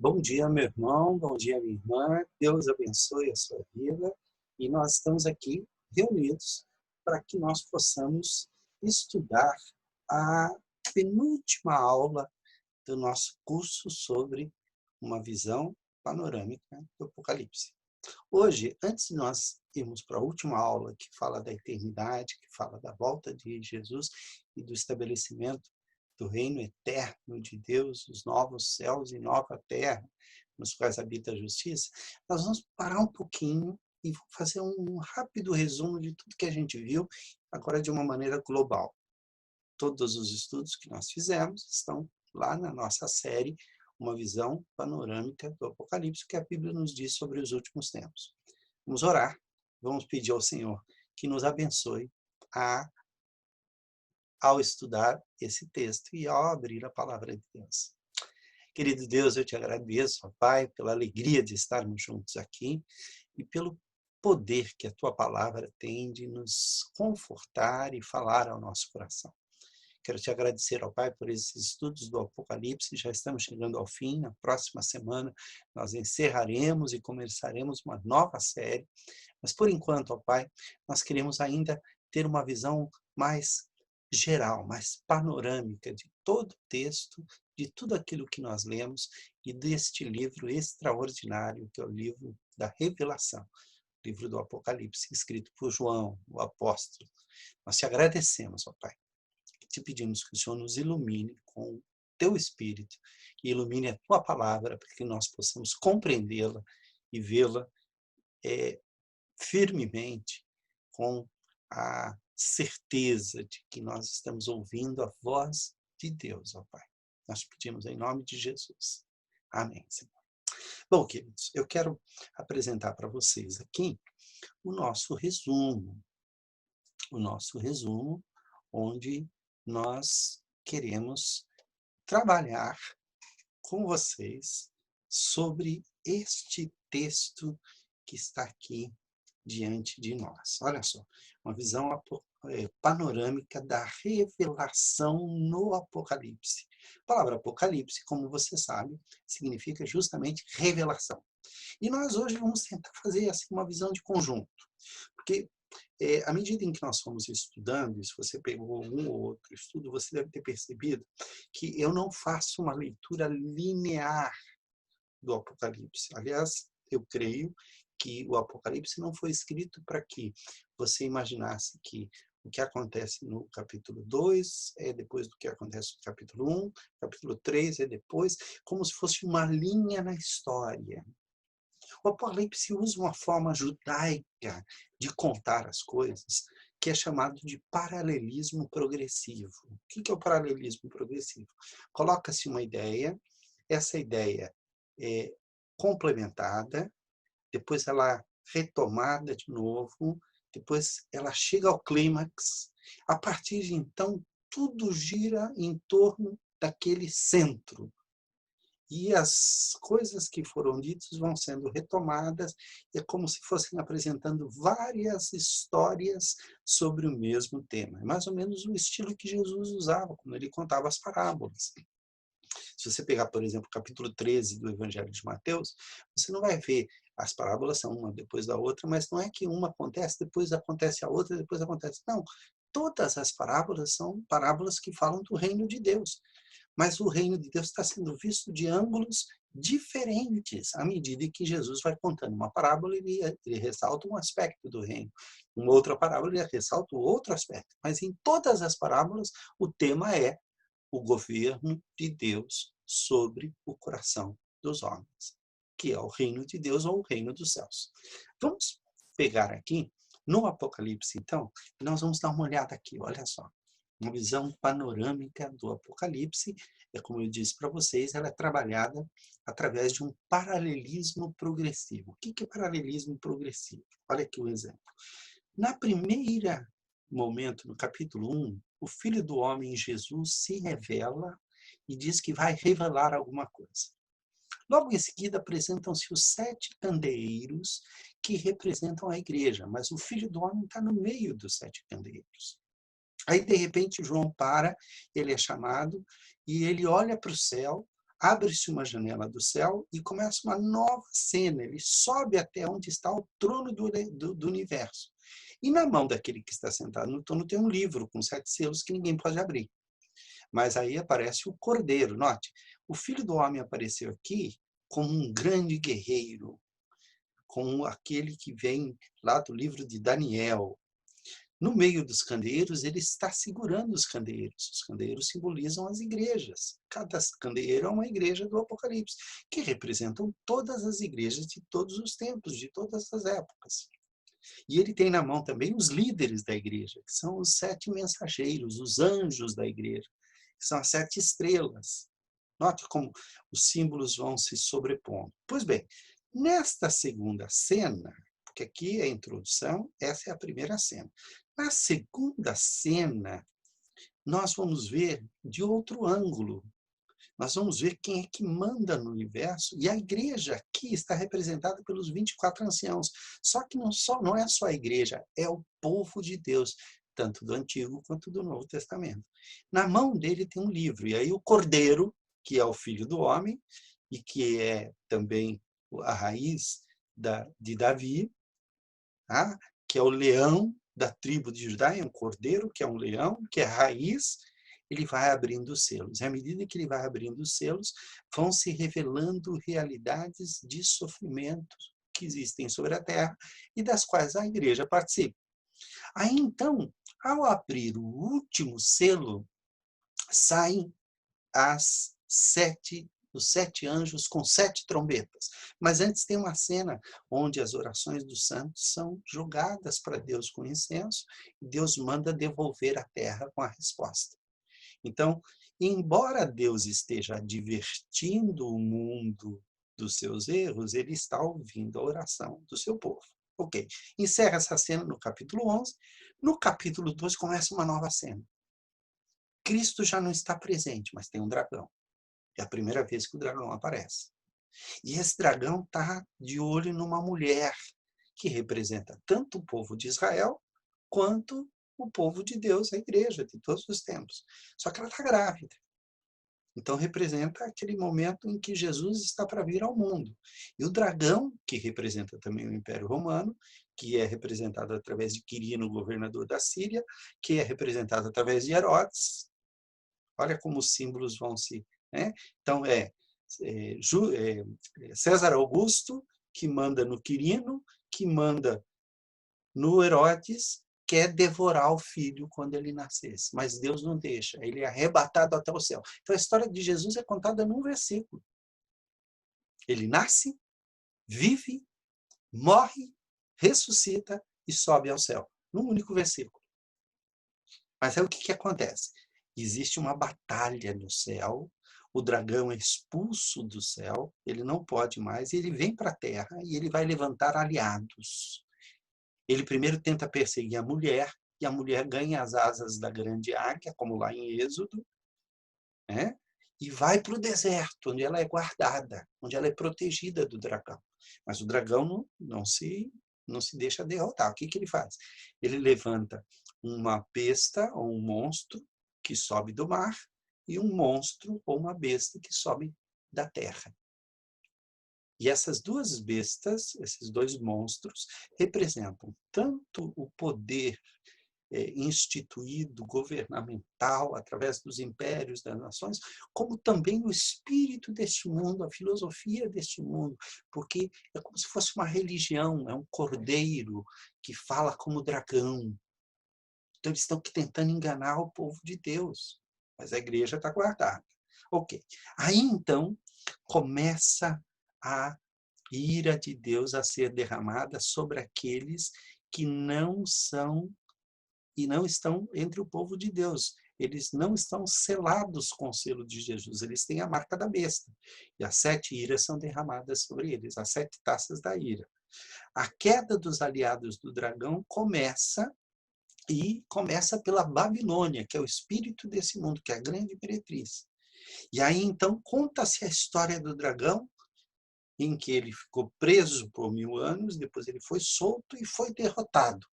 Bom dia, meu irmão, bom dia, minha irmã. Deus abençoe a sua vida. E nós estamos aqui reunidos para que nós possamos estudar a penúltima aula do nosso curso sobre uma visão panorâmica do Apocalipse. Hoje, antes de nós irmos para a última aula, que fala da eternidade, que fala da volta de Jesus e do estabelecimento do reino eterno de Deus, os novos céus e nova terra, nos quais habita a justiça, nós vamos parar um pouquinho e fazer um rápido resumo de tudo que a gente viu, agora de uma maneira global. Todos os estudos que nós fizemos estão lá na nossa série, uma visão panorâmica do Apocalipse, que a Bíblia nos diz sobre os últimos tempos. Vamos orar, vamos pedir ao Senhor que nos abençoe ao estudar esse texto e ao abrir a palavra de Deus. Querido Deus, eu te agradeço, ó Pai, pela alegria de estarmos juntos aqui e pelo poder que a tua palavra tem de nos confortar e falar ao nosso coração. Quero te agradecer, ó Pai, por esses estudos do Apocalipse. Já estamos chegando ao fim. Na próxima semana nós encerraremos e começaremos uma nova série. Mas, por enquanto, ó Pai, nós queremos ainda ter uma visão mais geral, mais panorâmica de todo o texto, de tudo aquilo que nós lemos e deste livro extraordinário, que é o livro da Revelação, o livro do Apocalipse, escrito por João, o apóstolo. Nós te agradecemos, ó Pai. Te pedimos que o Senhor nos ilumine com o teu Espírito e ilumine a tua palavra para que nós possamos compreendê-la e vê-la firmemente com a certeza de que nós estamos ouvindo a voz de Deus, ó Pai. Nós pedimos em nome de Jesus. Amém, Senhor. Bom, queridos, eu quero apresentar para vocês aqui o nosso resumo, onde nós queremos trabalhar com vocês sobre este texto que está aqui diante de nós. Olha só, uma visão panorâmica da revelação no Apocalipse. A palavra Apocalipse, como você sabe, significa justamente revelação. E nós hoje vamos tentar fazer assim, uma visão de conjunto, porque à medida em que nós fomos estudando, e se você pegou um ou outro estudo, você deve ter percebido que eu não faço uma leitura linear do Apocalipse. Aliás, eu creio que o Apocalipse não foi escrito para que você imaginasse que o que acontece no capítulo 2 é depois do que acontece no capítulo 1, capítulo 3 é depois, como se fosse uma linha na história. O Apocalipse usa uma forma judaica de contar as coisas, que é chamado de paralelismo progressivo. O que é o paralelismo progressivo? Coloca-se uma ideia, essa ideia é complementada, depois ela é retomada de novo, depois ela chega ao clímax. A partir de então, tudo gira em torno daquele centro. E as coisas que foram ditas vão sendo retomadas, é como se fossem apresentando várias histórias sobre o mesmo tema. É mais ou menos o estilo que Jesus usava quando ele contava as parábolas. Se você pegar, por exemplo, o capítulo 13 do Evangelho de Mateus, você não vai ver as parábolas são uma depois da outra, mas não é que uma acontece, depois acontece a outra, depois acontece. Não, todas as parábolas são parábolas que falam do reino de Deus. Mas o reino de Deus está sendo visto de ângulos diferentes. À medida que Jesus vai contando uma parábola, ele ressalta um aspecto do reino. Uma outra parábola, ele ressalta o outro aspecto. Mas em todas as parábolas, o tema é o governo de Deus sobre o coração dos homens, que é o reino de Deus ou o reino dos céus. Vamos pegar aqui, no Apocalipse, então, e nós vamos dar uma olhada aqui, olha só. Uma visão panorâmica do Apocalipse, como eu disse para vocês, ela é trabalhada através de um paralelismo progressivo. O que é paralelismo progressivo? Olha aqui o exemplo. Na primeira momento, no capítulo 1, o Filho do Homem, Jesus, se revela e diz que vai revelar alguma coisa. Logo em seguida, apresentam-se os 7 candeeiros que representam a igreja, mas o Filho do Homem está no meio dos 7 candeeiros. Aí, de repente, João para, ele é chamado, e ele olha para o céu, abre-se uma janela do céu e começa uma nova cena. Ele sobe até onde está o trono do universo. E na mão daquele que está sentado no trono tem um livro com 7 selos que ninguém pode abrir. Mas aí aparece o Cordeiro. Note, o Filho do Homem apareceu aqui como um grande guerreiro, como aquele que vem lá do livro de Daniel. No meio dos candeeiros, ele está segurando os candeeiros. Os candeeiros simbolizam as igrejas. Cada candeeiro é uma igreja do Apocalipse, que representam todas as igrejas de todos os tempos, de todas as épocas. E ele tem na mão também os líderes da igreja, que são os 7 mensageiros, os anjos da igreja, que são as 7 estrelas. Note como os símbolos vão se sobrepondo. Pois bem, nesta segunda cena, porque aqui é a introdução, essa é a primeira cena. Na segunda cena, nós vamos ver de outro ângulo. Nós vamos ver quem é que manda no universo, e a igreja aqui está representada pelos 24 anciãos. Só que não é só a igreja, é o povo de Deus, tanto do Antigo quanto do Novo Testamento. Na mão dele tem um livro, e aí o Cordeiro, que é o filho do homem, e que é também a raiz de Davi, tá? Que é o leão da tribo de Judá, é um cordeiro, que é um leão, que é a raiz, ele vai abrindo os selos. E à medida que ele vai abrindo os selos, vão se revelando realidades de sofrimento que existem sobre a terra e das quais a igreja participa. Aí, então, ao abrir o último selo, saem os 7 anjos com 7 trombetas. Mas antes tem uma cena onde as orações dos santos são jogadas para Deus com incenso, e Deus manda devolver a terra com a resposta. Então, embora Deus esteja advertindo o mundo dos seus erros, ele está ouvindo a oração do seu povo. Ok, encerra essa cena no capítulo 11. No capítulo 12 começa uma nova cena. Cristo já não está presente, mas tem um dragão. É a primeira vez que o dragão aparece. E esse dragão está de olho numa mulher que representa tanto o povo de Israel quanto o povo de Deus, a igreja de todos os tempos. Só que ela está grávida. Então representa aquele momento em que Jesus está para vir ao mundo. E o dragão, que representa também o Império Romano, que é representado através de Quirino, governador da Síria, que é representado através de Herodes. Olha como os símbolos vão se... Né? Então, César Augusto, que manda no Quirino, que manda no Herodes, quer devorar o filho quando ele nascesse. Mas Deus não deixa, ele é arrebatado até o céu. Então, a história de Jesus é contada num versículo. Ele nasce, vive, morre, ressuscita e sobe ao céu. Num único versículo. Mas aí o que acontece? Existe uma batalha no céu, o dragão é expulso do céu, ele não pode mais, e ele vem para a terra e ele vai levantar aliados. Ele primeiro tenta perseguir a mulher, e a mulher ganha as asas da grande águia, como lá em Êxodo, né? E vai para o deserto, onde ela é guardada, onde ela é protegida do dragão. Mas o dragão não se deixa derrotar. O que ele faz? Ele levanta uma besta ou um monstro que sobe do mar e um monstro ou uma besta que sobe da terra. E essas duas bestas, esses dois monstros, representam tanto o poder instituído, governamental, através dos impérios das nações, como também o espírito deste mundo, a filosofia deste mundo, porque é como se fosse uma religião, é um cordeiro que fala como dragão. Então, eles estão tentando enganar o povo de Deus, mas a igreja está guardada. Ok. Aí, então, começa a ira de Deus a ser derramada sobre aqueles que não são e não estão entre o povo de Deus. Eles não estão selados com o selo de Jesus, eles têm a marca da besta. E as 7 iras são derramadas sobre eles, as 7 taças da ira. A queda dos aliados do dragão começa pela Babilônia, que é o espírito desse mundo, que é a grande meretriz. E aí, então, conta-se a história do dragão, em que ele ficou preso por 1000 anos, depois ele foi solto e foi derrotado.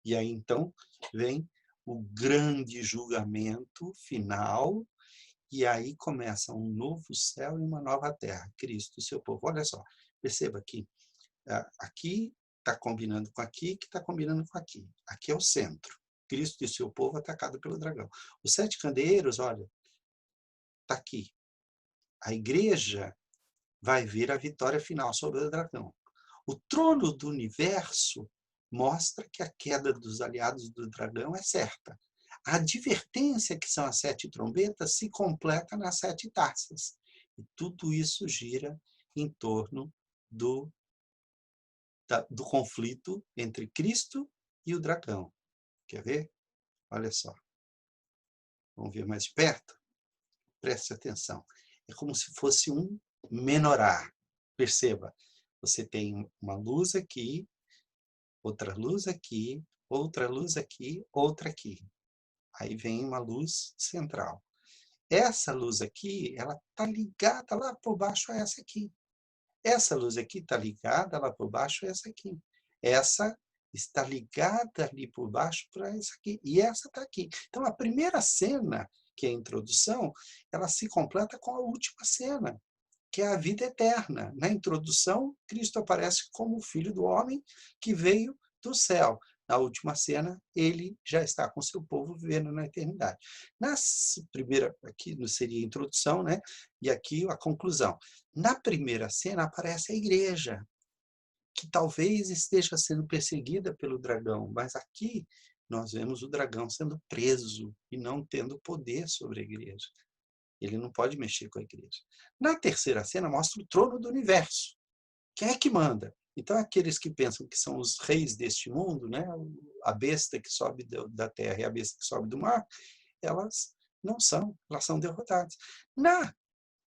E aí, então, vem o grande julgamento final, E aí começa um novo céu e uma nova terra, Cristo e seu povo. Olha só, perceba aqui, aqui está combinando com aqui, que está combinando com aqui. Aqui é o centro. Cristo e seu povo atacado pelo dragão. Os 7 candeeiros, olha, está aqui. A igreja vai ver a vitória final sobre o dragão. O trono do universo mostra que a queda dos aliados do dragão é certa. A advertência, que são as 7 trombetas, se completa nas 7 taças. E tudo isso gira em torno do conflito entre Cristo e o dragão. Quer ver? Olha só. Vamos ver mais de perto? Preste atenção. É como se fosse um menorá. Perceba, você tem uma luz aqui, outra luz aqui, outra luz aqui, outra aqui. Aí vem uma luz central. Essa luz aqui, ela está ligada lá por baixo a essa aqui. Essa luz aqui está ligada lá por baixo a essa aqui. Essa está ligada ali por baixo para essa aqui. E essa está aqui. Então, a primeira cena, que é a introdução, ela se completa com a última cena, que é a vida eterna. Na introdução, Cristo aparece como o Filho do Homem que veio do céu. Na última cena, ele já está com seu povo vivendo na eternidade. Na primeira, aqui seria a introdução, né? E aqui a conclusão. Na primeira cena aparece a igreja, que talvez esteja sendo perseguida pelo dragão, mas aqui nós vemos o dragão sendo preso e não tendo poder sobre a igreja. Ele não pode mexer com a igreja. Na terceira cena mostra o trono do universo. Quem é que manda? Então, aqueles que pensam que são os reis deste mundo, né? A besta que sobe da terra e a besta que sobe do mar, elas não são, elas são derrotadas. Na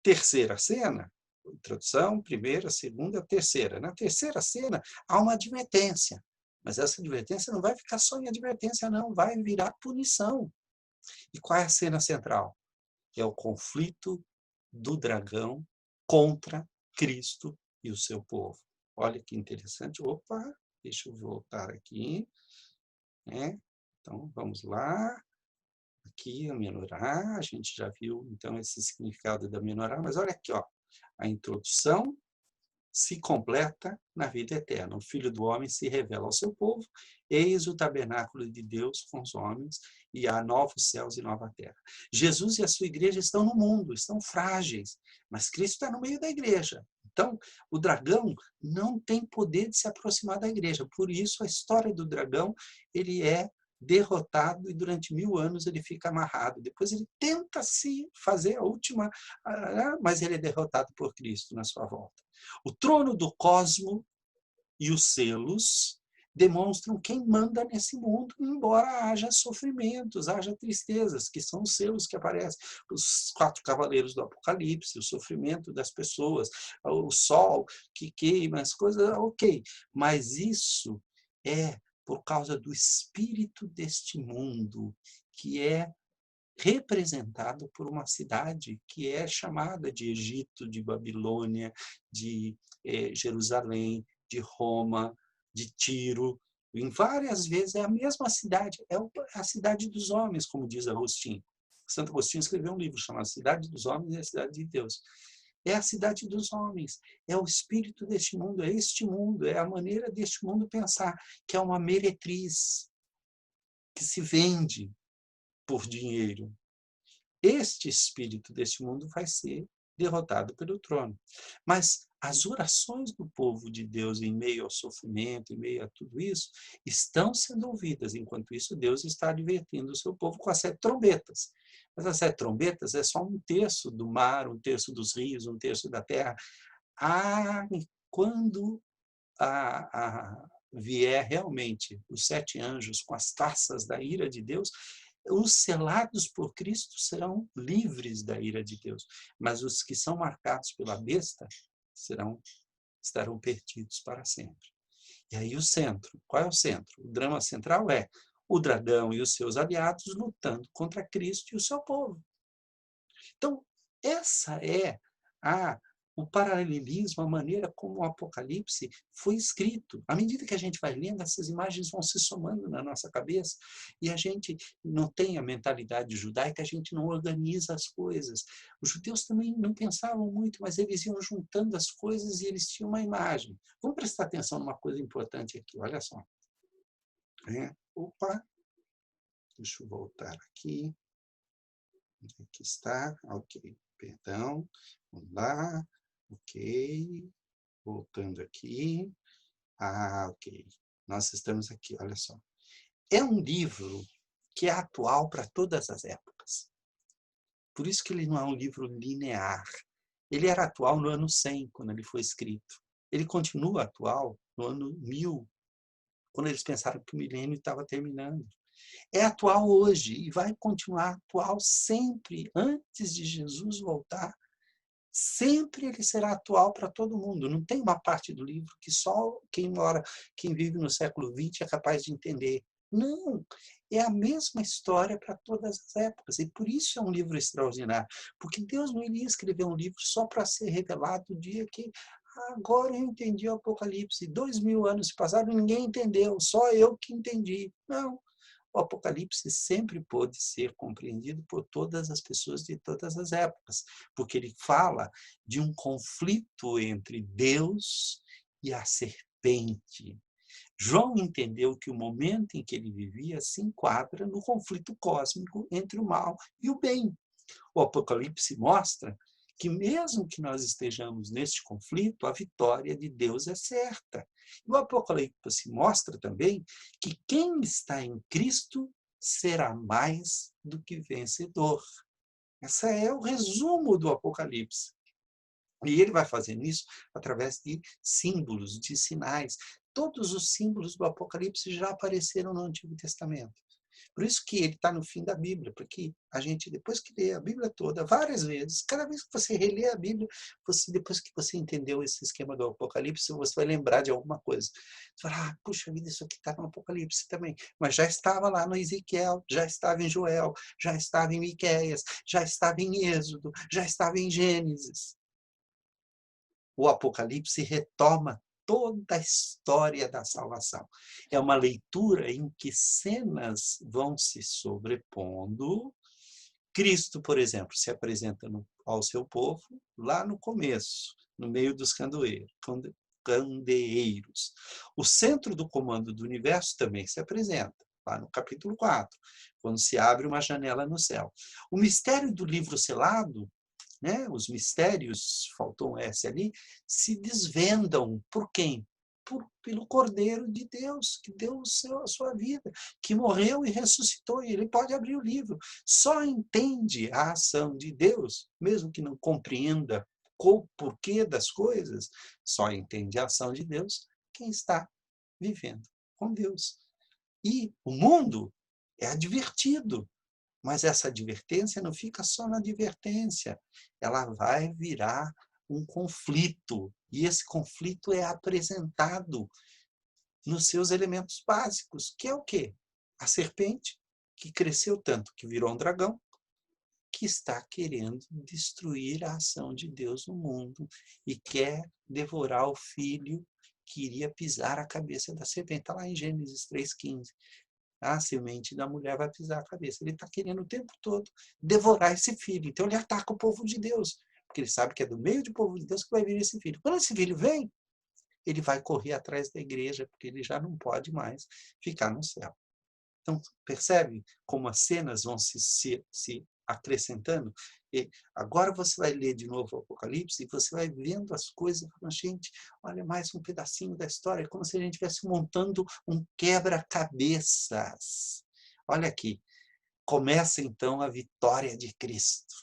terceira cena, introdução, primeira, segunda, terceira. Na terceira cena, há uma advertência. Mas essa advertência não vai ficar só em advertência, não. Vai virar punição. E qual é a cena central? É o conflito do dragão contra Cristo e o seu povo. Olha que interessante. Opa, deixa eu voltar aqui. Né? Então, vamos lá. Aqui a menorá, a gente já viu, então, esse significado da menorá, mas olha aqui, ó, a introdução se completa na vida eterna. O Filho do Homem se revela ao seu povo, eis o tabernáculo de Deus com os homens, e há novos céus e nova terra. Jesus e a sua igreja estão no mundo, estão frágeis, mas Cristo está no meio da igreja. Então, o dragão não tem poder de se aproximar da igreja. Por isso, a história do dragão, ele é derrotado e durante 1000 anos ele fica amarrado. Depois ele tenta se fazer a última, mas ele é derrotado por Cristo na sua volta. O trono do cosmo e os selos demonstram quem manda nesse mundo, embora haja sofrimentos, haja tristezas, que são os selos que aparecem, os 4 cavaleiros do Apocalipse, o sofrimento das pessoas, o sol que queima, as coisas, ok. Mas isso é por causa do espírito deste mundo, que é representado por uma cidade que é chamada de Egito, de Babilônia, de Jerusalém, de Roma, de Tiro. Em várias vezes é a mesma cidade, é a cidade dos homens, como diz Agostinho. Santo Agostinho escreveu um livro chamado Cidade dos Homens e a Cidade de Deus. É a cidade dos homens, é o espírito deste mundo, é este mundo, é a maneira deste mundo pensar, que é uma meretriz, que se vende por dinheiro. Este espírito deste mundo vai ser derrotado pelo trono. Mas as orações do povo de Deus em meio ao sofrimento, em meio a tudo isso, estão sendo ouvidas. Enquanto isso, Deus está advertindo o seu povo com as 7 trombetas. Mas as 7 trombetas é só um terço do mar, um terço dos rios, um terço da terra. Quando vier realmente os 7 anjos com as taças da ira de Deus, os selados por Cristo serão livres da ira de Deus, mas os que são marcados pela besta estarão perdidos para sempre. E aí o centro, qual é o centro? O drama central é o dragão e os seus aliados lutando contra Cristo e o seu povo. Então, essa é o paralelismo, a maneira como o Apocalipse foi escrito. À medida que a gente vai lendo, essas imagens vão se somando na nossa cabeça e a gente não tem a mentalidade judaica, a gente não organiza as coisas. Os judeus também não pensavam muito, mas eles iam juntando as coisas e eles tinham uma imagem. Vamos prestar atenção numa coisa importante aqui, olha só. Opa, deixa eu voltar aqui. Aqui está, ok, perdão, vamos lá, ok, voltando aqui, ok, nós estamos aqui, olha só. É um livro que é atual para todas as épocas, por isso que ele não é um livro linear, ele era atual no ano 100, quando ele foi escrito, ele continua atual no ano 1000, quando eles pensaram que o milênio estava terminando. É atual hoje e vai continuar atual sempre, antes de Jesus voltar. Sempre ele será atual para todo mundo. Não tem uma parte do livro que só quem vive no século XX é capaz de entender. Não, é a mesma história para todas as épocas. E por isso é um livro extraordinário. Porque Deus não iria escrever um livro só para ser revelado o dia que agora eu entendi o Apocalipse. 2000 anos se passaram e ninguém entendeu, só eu que entendi. Não. O Apocalipse sempre pôde ser compreendido por todas as pessoas de todas as épocas, porque ele fala de um conflito entre Deus e a serpente. João entendeu que o momento em que ele vivia se enquadra no conflito cósmico entre o mal e o bem. O Apocalipse mostra que mesmo que nós estejamos neste conflito, a vitória de Deus é certa. E o Apocalipse mostra também que quem está em Cristo será mais do que vencedor. Esse é o resumo do Apocalipse. E ele vai fazendo isso através de símbolos, de sinais. Todos os símbolos do Apocalipse já apareceram no Antigo Testamento. Por isso que ele está no fim da Bíblia, porque a gente, depois que lê a Bíblia toda, várias vezes, cada vez que você relê a Bíblia, depois que você entendeu esse esquema do Apocalipse, você vai lembrar de alguma coisa. Você fala, puxa vida, isso aqui está no Apocalipse também. Mas já estava lá no Ezequiel, já estava em Joel, já estava em Miqueias, já estava em Êxodo, já estava em Gênesis. O Apocalipse retoma toda a história da salvação. É uma leitura em que cenas vão se sobrepondo. Cristo, por exemplo, se apresenta ao seu povo lá no começo, no meio dos candeeiros. O centro do comando do universo também se apresenta, lá no capítulo 4, quando se abre uma janela no céu. O mistério do livro selado, né? Os mistérios, faltou um S ali, se desvendam por quem? Pelo Cordeiro de Deus, que deu a sua vida, que morreu e ressuscitou, e ele pode abrir o livro. Só entende a ação de Deus, mesmo que não compreenda o porquê das coisas, só entende a ação de Deus quem está vivendo com Deus. E o mundo é advertido, mas essa advertência não fica só na advertência, ela vai virar um conflito, e esse conflito é apresentado nos seus elementos básicos, que é o quê? A serpente, que cresceu tanto que virou um dragão, que está querendo destruir a ação de Deus no mundo e quer devorar o filho que iria pisar a cabeça da serpente. Está lá em Gênesis 3,15. A semente da mulher vai pisar a cabeça. Ele está querendo o tempo todo devorar esse filho. Então ele ataca o povo de Deus, porque ele sabe que é do meio do povo de Deus que vai vir esse filho. Quando esse filho vem, ele vai correr atrás da igreja, porque ele já não pode mais ficar no céu. Então, percebe como as cenas vão se acrescentando? E agora você vai ler de novo o Apocalipse e você vai vendo as coisas e falando, gente, olha mais um pedacinho da história, é como se a gente estivesse montando um quebra-cabeças. Olha aqui, começa então a vitória de Cristo.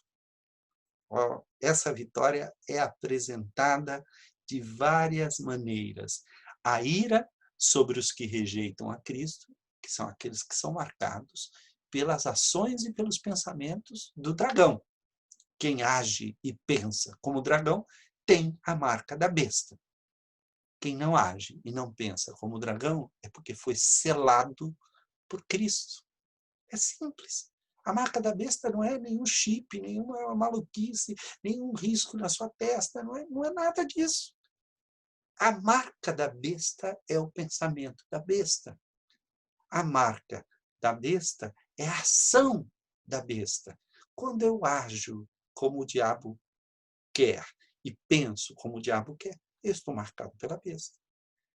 Essa vitória é apresentada de várias maneiras. A ira sobre os que rejeitam a Cristo, que são aqueles que são marcados pelas ações e pelos pensamentos do dragão. Quem age e pensa como dragão tem a marca da besta. Quem não age e não pensa como dragão é porque foi selado por Cristo. É simples. A marca da besta não é nenhum chip, nenhuma maluquice, nenhum risco na sua testa, não é nada disso. A marca da besta é o pensamento da besta. A marca da besta é a ação da besta. Quando eu ajo como o diabo quer e penso como o diabo quer, eu estou marcado pela besta.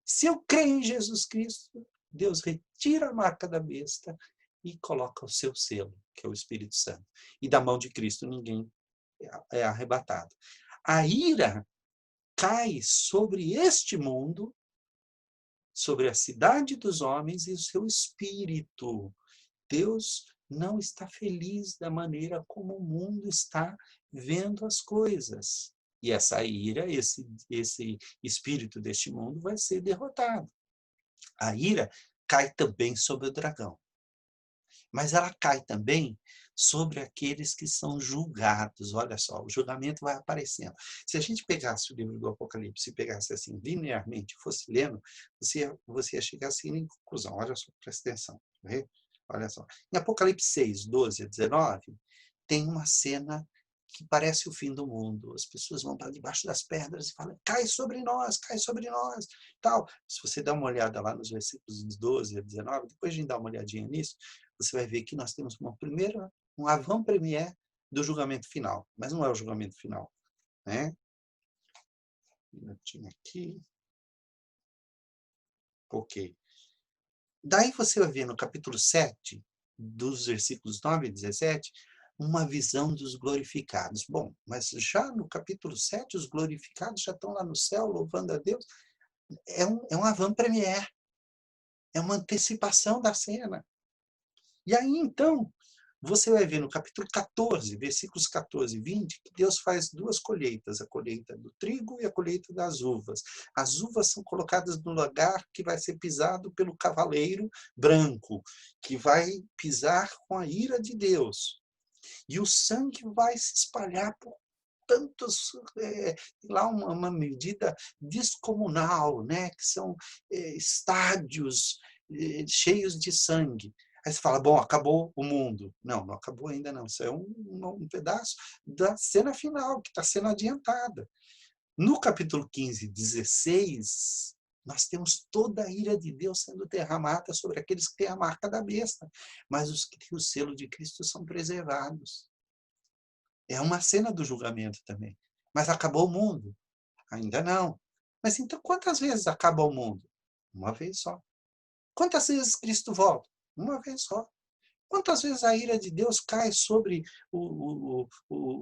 Se eu creio em Jesus Cristo, Deus retira a marca da besta e coloca o seu selo, que é o Espírito Santo. E da mão de Cristo ninguém é arrebatado. A ira cai sobre este mundo, sobre a cidade dos homens e o seu espírito. Deus não está feliz da maneira como o mundo está vendo as coisas. E essa ira, esse espírito deste mundo vai ser derrotado. A ira cai também sobre o dragão. Mas ela cai também sobre aqueles que são julgados. Olha só, o julgamento vai aparecendo. Se a gente pegasse o livro do Apocalipse e pegasse assim linearmente, fosse lendo, você ia chegar assim em conclusão. Olha só, presta atenção. Tá vendo? Olha só. Em Apocalipse 6, 12 a 19, tem uma cena que parece o fim do mundo. As pessoas vão para debaixo das pedras e falam, cai sobre nós, tal. Se você dá uma olhada lá nos versículos de 12 a 19, depois de dar uma olhadinha nisso, você vai ver que nós temos um avant-première do julgamento final. Mas não é o julgamento final, né? Um minutinho aqui. Ok. Daí você vai ver no capítulo 7, dos versículos 9 a 17, uma visão dos glorificados. Bom, mas já no capítulo 7, os glorificados já estão lá no céu, louvando a Deus. É um avant-première. É uma antecipação da cena. E aí, então, você vai ver no capítulo 14, versículos 14 e 20, que Deus faz duas colheitas, a colheita do trigo e a colheita das uvas. As uvas são colocadas no lugar que vai ser pisado pelo cavaleiro branco, que vai pisar com a ira de Deus. E o sangue vai se espalhar por tantos, lá uma medida descomunal, né? Que são estádios cheios de sangue. Aí você fala, bom, acabou o mundo. Não, não acabou ainda não. Isso é um pedaço da cena final, que está sendo adiantada. No capítulo 15, 16, nós temos toda a ira de Deus sendo derramada sobre aqueles que têm a marca da besta. Mas os que têm o selo de Cristo são preservados. É uma cena do julgamento também. Mas acabou o mundo? Ainda não. Mas então quantas vezes acaba o mundo? Uma vez só. Quantas vezes Cristo volta? Uma vez só. Quantas vezes a ira de Deus cai sobre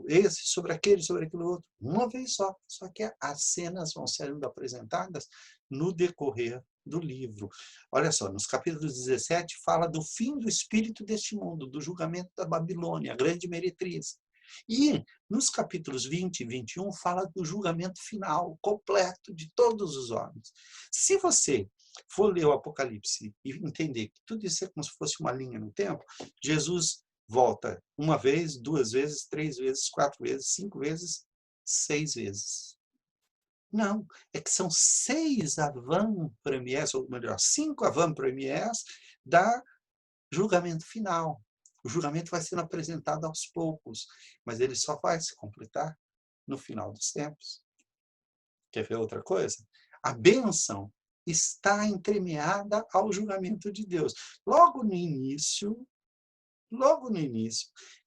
esse, sobre aquele, sobre aquele outro? Uma vez só. Só que as cenas vão sendo apresentadas no decorrer do livro. Olha só, nos capítulos 17 fala do fim do espírito deste mundo, do julgamento da Babilônia, a grande meretriz. E nos capítulos 20 e 21 fala do julgamento final, completo de todos os homens. Se você for ler o Apocalipse e entender que tudo isso é como se fosse uma linha no tempo, Jesus volta uma vez, duas vezes, três vezes, quatro vezes, cinco vezes, seis vezes. Não, é que são seis avant-premières, ou melhor, cinco avant-premières da julgamento final. O julgamento vai sendo apresentado aos poucos, mas ele só vai se completar no final dos tempos. Quer ver outra coisa? A bênção está entremeada ao julgamento de Deus. Logo no início,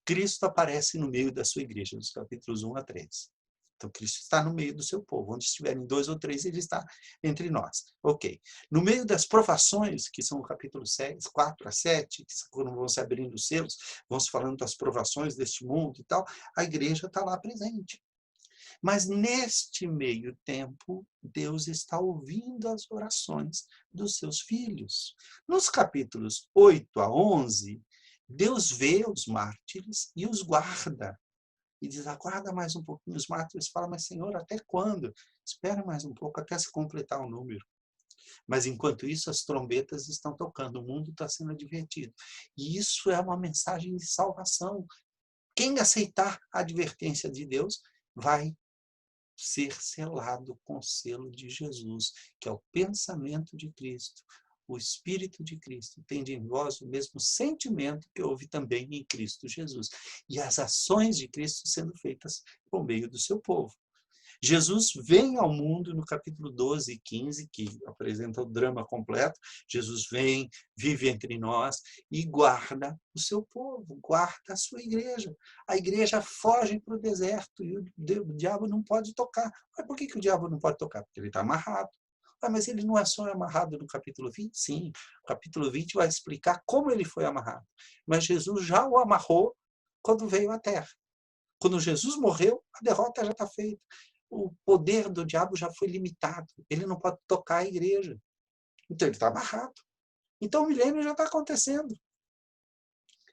Cristo aparece no meio da sua igreja, nos capítulos 1 a 3. Então, Cristo está no meio do seu povo. Onde estiverem dois ou três, ele está entre nós. Ok. No meio das provações, que são o capítulo 4 a 7, que quando vão se abrindo os selos, vão se falando das provações deste mundo e tal, a igreja está lá presente. Mas neste meio tempo, Deus está ouvindo as orações dos seus filhos. Nos capítulos 8 a 11, Deus vê os mártires e os guarda. E diz, aguarda mais um pouquinho. Os mártires falam, mas Senhor, até quando? Espera mais um pouco até se completar o número. Mas enquanto isso, as trombetas estão tocando, o mundo está sendo advertido. E isso é uma mensagem de salvação. Quem aceitar a advertência de Deus vai ser selado com o selo de Jesus, que é o pensamento de Cristo, o Espírito de Cristo, tende em vós o mesmo sentimento que houve também em Cristo Jesus. E as ações de Cristo sendo feitas por meio do seu povo. Jesus vem ao mundo no capítulo 12 e 15, que apresenta o drama completo. Jesus vem, vive entre nós e guarda o seu povo, guarda a sua igreja. A igreja foge para o deserto e o diabo não pode tocar. Mas por que o diabo não pode tocar? Porque ele está amarrado. Mas ele não é só amarrado no capítulo 20? Sim, o capítulo 20 vai explicar como ele foi amarrado. Mas Jesus já o amarrou quando veio à terra. Quando Jesus morreu, a derrota já está feita. O poder do diabo já foi limitado. Ele não pode tocar a igreja. Então, ele está amarrado. Então, o milênio já está acontecendo.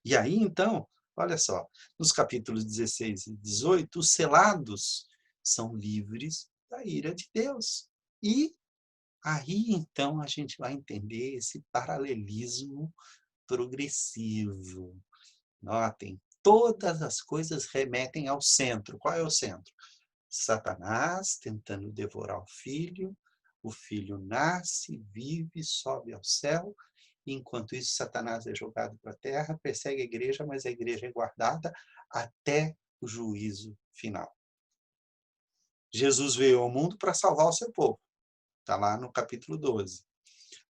E aí, então, olha só, nos capítulos 16 e 18, os selados são livres da ira de Deus. E aí, então, a gente vai entender esse paralelismo progressivo. Notem, todas as coisas remetem ao centro. Qual é o centro? Satanás tentando devorar o filho nasce, vive, sobe ao céu, e enquanto isso Satanás é jogado para a terra, persegue a igreja, mas a igreja é guardada até o juízo final. Jesus veio ao mundo para salvar o seu povo, está lá no capítulo 12.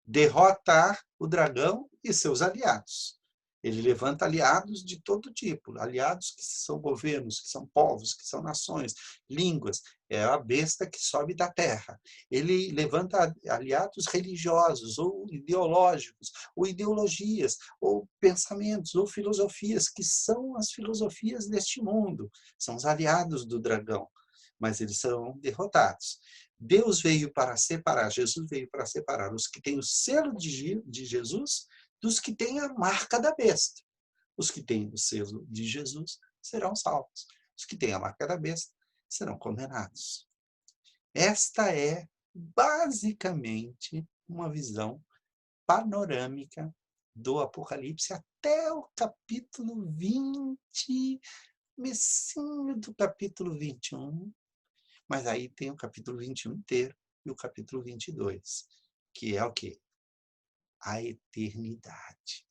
Derrotar o dragão e seus aliados. Ele levanta aliados de todo tipo, aliados que são governos, que são povos, que são nações, línguas. É a besta que sobe da terra. Ele levanta aliados religiosos, ou ideológicos, ou ideologias, ou pensamentos, ou filosofias, que são as filosofias deste mundo. São os aliados do dragão, mas eles serão derrotados. Deus veio para separar, Jesus veio para separar os que têm o selo de Jesus dos que têm a marca da besta. Os que têm o selo de Jesus serão salvos. Os que têm a marca da besta serão condenados. Esta é, basicamente, uma visão panorâmica do Apocalipse até o capítulo 20, comecinho do capítulo 21. Mas aí tem o capítulo 21 inteiro e o capítulo 22, que é o quê? A eternidade.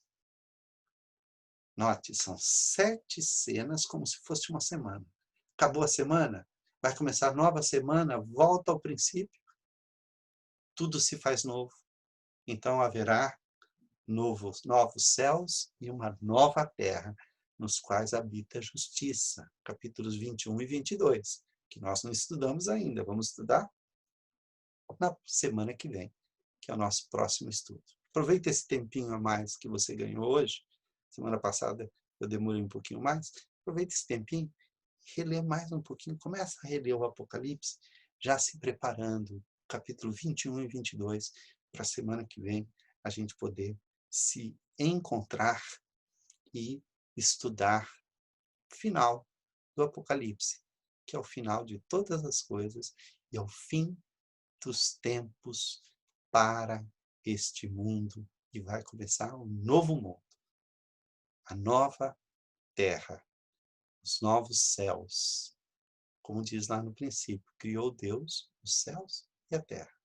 Note, são 7 cenas como se fosse uma semana. Acabou a semana, vai começar a nova semana, volta ao princípio, tudo se faz novo. Então haverá novos céus e uma nova terra, nos quais habita a justiça. Capítulos 21 e 22, que nós não estudamos ainda. Vamos estudar na semana que vem, que é o nosso próximo estudo. Aproveita esse tempinho a mais que você ganhou hoje. Semana passada eu demorei um pouquinho mais. Aproveita esse tempinho, relê mais um pouquinho. Começa a reler o Apocalipse, já se preparando, capítulo 21 e 22, para a semana que vem a gente poder se encontrar e estudar o final do Apocalipse, que é o final de todas as coisas e é o fim dos tempos para este mundo, e vai começar um novo mundo, a nova terra, os novos céus. Como diz lá no princípio, criou Deus os céus e a terra.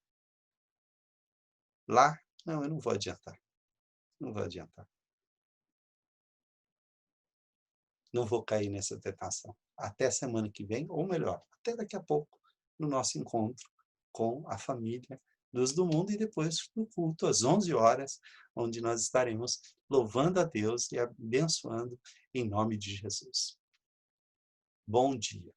Lá, não, eu não vou adiantar. Não vou adiantar. Não vou cair nessa tentação. Até semana que vem, ou melhor, até daqui a pouco, no nosso encontro com a família Luz do Mundo, e depois no culto às 11 horas, onde nós estaremos louvando a Deus e abençoando em nome de Jesus. Bom dia.